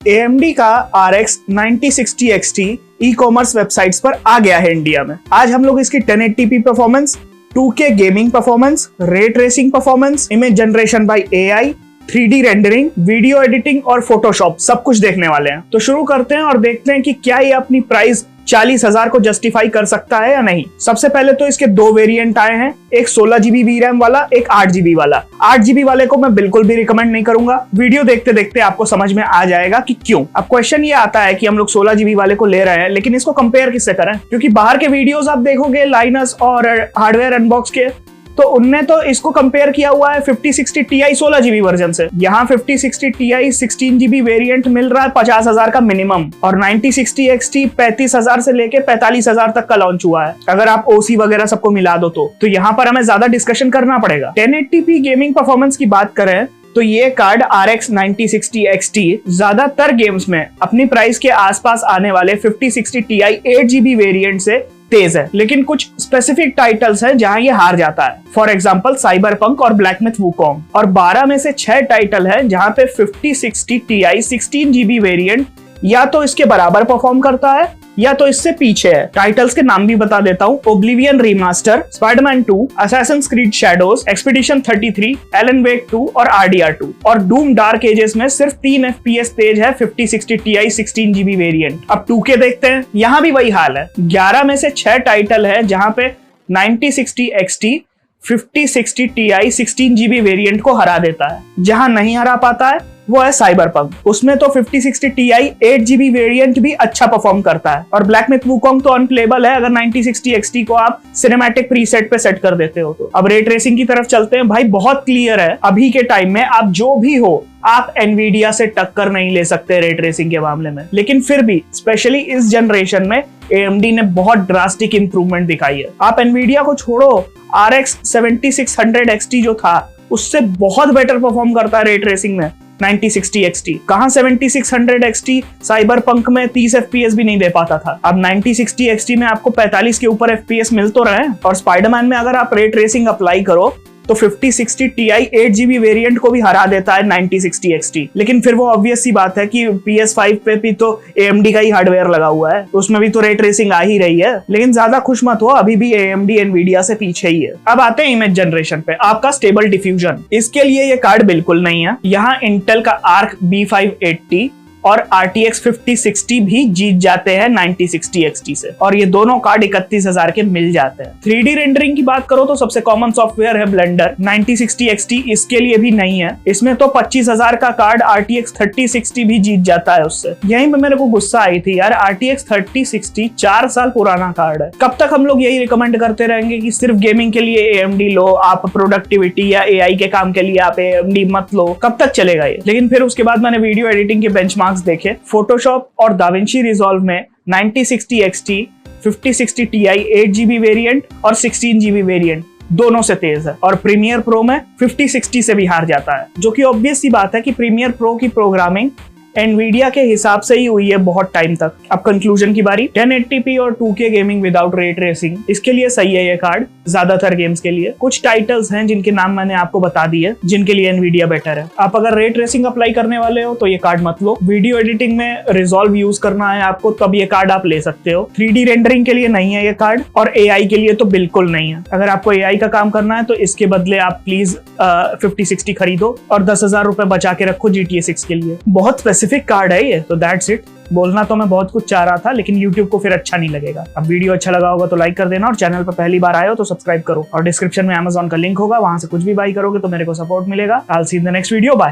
AMD का RX 9060 XT e commerce websites पर आ गया है इंडिया में। आज हम लोग इसकी 1080p performance, 2K gaming performance, ray tracing performance, image generation by AI, 3D rendering, video editing और फोटोशॉप सब कुछ देखने वाले हैं। तो शुरू करते हैं और देखते हैं कि क्या ये अपनी प्राइस 40,000 को जस्टिफाई कर सकता है या नहीं। सबसे पहले तो इसके दो वेरिएंट आए हैं, एक 16GB VRAM वाला, एक 8GB वाला। 8GB वाले को मैं बिल्कुल भी रिकमेंड नहीं करूंगा। वीडियो देखते देखते आपको समझ में आ जाएगा कि क्यों। अब क्वेश्चन ये आता है कि हम लोग 16GB वाले को ले रहे हैं, लेकिन इसको कंपेयर किससे करें? क्योंकि बाहर के वीडियोस आप देखोगे लाइनस और हार्डवेयर अनबॉक्स के, तो उनने तो इसको कंपेयर किया हुआ है 5060 Ti 16GB वर्जन से। यहाँ 5060 Ti 16GB वेरिएंट मिल रहा है 50,000 का मिनिमम, और 9060 XT 35,000 से लेके 45,000 तक का लॉन्च हुआ है। अगर आप OC वगैरह सबको मिला दो तो यहाँ पर हमें ज्यादा डिस्कशन करना पड़ेगा। 1080p गेमिंग परफॉर्मेंस की बात करें तो ये कार्ड RX 9060 XT ज्यादातर गेम्स में अपनी प्राइस के आसपास आने वाले 5060 Ti 8GB वेरिएंट से तेज है, लेकिन कुछ स्पेसिफिक टाइटल्स हैं जहां ये हार जाता है। फॉर एग्जांपल साइबरपंक और ब्लैक मिथ वुकोंग। और 12 में से 6 टाइटल है जहां पे 5060 Ti 16GB वेरिएंट या तो इसके बराबर परफॉर्म करता है या तो इससे पीछे है। टाइटल्स के नाम भी बता देता हूँ: Oblivion Remaster, Spiderman 2, Assassin's Creed Shadows, Expedition 33, Alan Wake 2 और RDR2। और डूम डार्क एजेस में सिर्फ 3 FPS तेज है 5060 Ti 16GB वेरिएंट। अब 2K देखते हैं, यहाँ भी वही हाल है। 11 में से 6 टाइटल है जहां पे 9060 XT 5060 Ti 16GB वेरिएंट को हरा देता है। जहां नहीं हरा पाता है वो है साइबरपंक। उसमें तो 5060 Ti 8GB वेरिएंट भी अच्छा परफॉर्म करता है। और ब्लैक मिथ वुकोंग तो अनप्लेबल है अगर 9060 XT को आप सिनेमैटिक प्रीसेट पे सेट कर देते हो तो। अब रे ट्रेसिंग की तरफ चलते हैं। भाई बहुत क्लियर है, अभी के टाइम में आप जो भी हो, आप एनवीडिया से टक्कर नहीं ले सकते रे ट्रेसिंग के मामले में। लेकिन फिर भी स्पेशली इस जनरेशन में AMD ने बहुत ड्रास्टिक इंप्रूवमेंट दिखाई है। आप एनवीडिया को छोड़ो, RX 7600 XT जो था उससे बहुत बेटर परफॉर्म करता है रे ट्रेसिंग में 9060 XT। कहां 7600 XT साइबरपंक में 30 FPS भी नहीं दे पाता था। अब 9060 XT में आपको 45 के ऊपर FPS मिल तो रहे हैं। और स्पाइडरमैन में अगर आप रे ट्रेसिंग अप्लाई करो तो 5060 Ti 8GB वेरिएंट को भी हरा देता है 9060 XT। लेकिन फिर वो ऑब्वियस सी बात है कि PS5 पे भी तो AMD का ही हार्डवेयर लगा हुआ है, उसमें भी तो रे ट्रेसिंग आ ही रही है। लेकिन ज्यादा खुश मत हो, अभी भी AMD एनवीडिया से पीछे ही है। अब आते हैं इमेज जनरेशन पे। आपका स्टेबल डिफ्यूजन, इसके लिए ये कार्ड बिल्कुल नहीं है। यहाँ इंटेल का आर्क B580 और RTX 5060 भी जीत जाते हैं 9060 XT से, और ये दोनों कार्ड 31,000 के मिल जाते हैं। 3D रेंडरिंग की बात करो तो सबसे कॉमन सॉफ्टवेयर है ब्लेंडर। 9060 XT इसके लिए भी नहीं है। इसमें तो 25,000 का कार्ड RTX 3060 भी जीत जाता है उससे। यहीं पे मेरे को गुस्सा आई थी यार, RTX 3060 4 साल पुराना कार्ड है। कब तक हम लोग यही रिकमेंड करते रहेंगे कि सिर्फ गेमिंग के लिए AMD लो, आप प्रोडक्टिविटी या AI के काम के लिए आप AMD मत लो? कब तक चलेगा ये? लेकिन फिर उसके बाद मैंने वीडियो एडिटिंग के बेंचमार्क्स देखे। फोटोशॉप और दाविंची रिजॉल्व में 9060 XT 5060 Ti 8GB वेरिएंट और 16GB वेरिएंट दोनों से तेज है। और प्रीमियर प्रो में 5060 से भी हार जाता है, जो कि ऑब्वियस सी बात है कि प्रीमियर प्रो की प्रोग्रामिंग एनवीडिया के हिसाब से ही हुई है बहुत टाइम तक। अब कंक्लूजन की बारी। 1080p और 2K gaming without ray tracing, इसके लिए सही है ये कार्ड ज्यादातर गेम्स के लिए। कुछ टाइटल्स हैं जिनके नाम मैंने आपको बता दिए जिनके लिए एनवीडिया बेटर है। आप अगर रे ट्रेसिंग अप्लाई करने वाले हो तो ये कार्ड मत लो। वीडियो एडिटिंग में रिजॉल्व यूज करना है आपको तब ये कार्ड आप ले सकते हो। 3D रेंडरिंग के लिए नहीं है ये कार्ड, और AI के लिए तो बिल्कुल नहीं है। अगर आपको AI का काम करना है तो इसके बदले आप प्लीज 5060 खरीदो और 10,000 रुपए बचा के रखो GTA 6 के लिए। बहुत स्पेसिफिक कार्ड है ये, तो दैट्स इट। बोलना तो मैं बहुत कुछ चाह रहा था, लेकिन YouTube को फिर अच्छा नहीं लगेगा। अब वीडियो अच्छा लगा होगा तो लाइक कर देना, और चैनल पर पहली बार आए हो तो सब्सक्राइब करो। और डिस्क्रिप्शन में Amazon का लिंक होगा, वहां से कुछ भी बाई करोगे तो मेरे को सपोर्ट मिलेगा। I'll see you in the next video. Bye.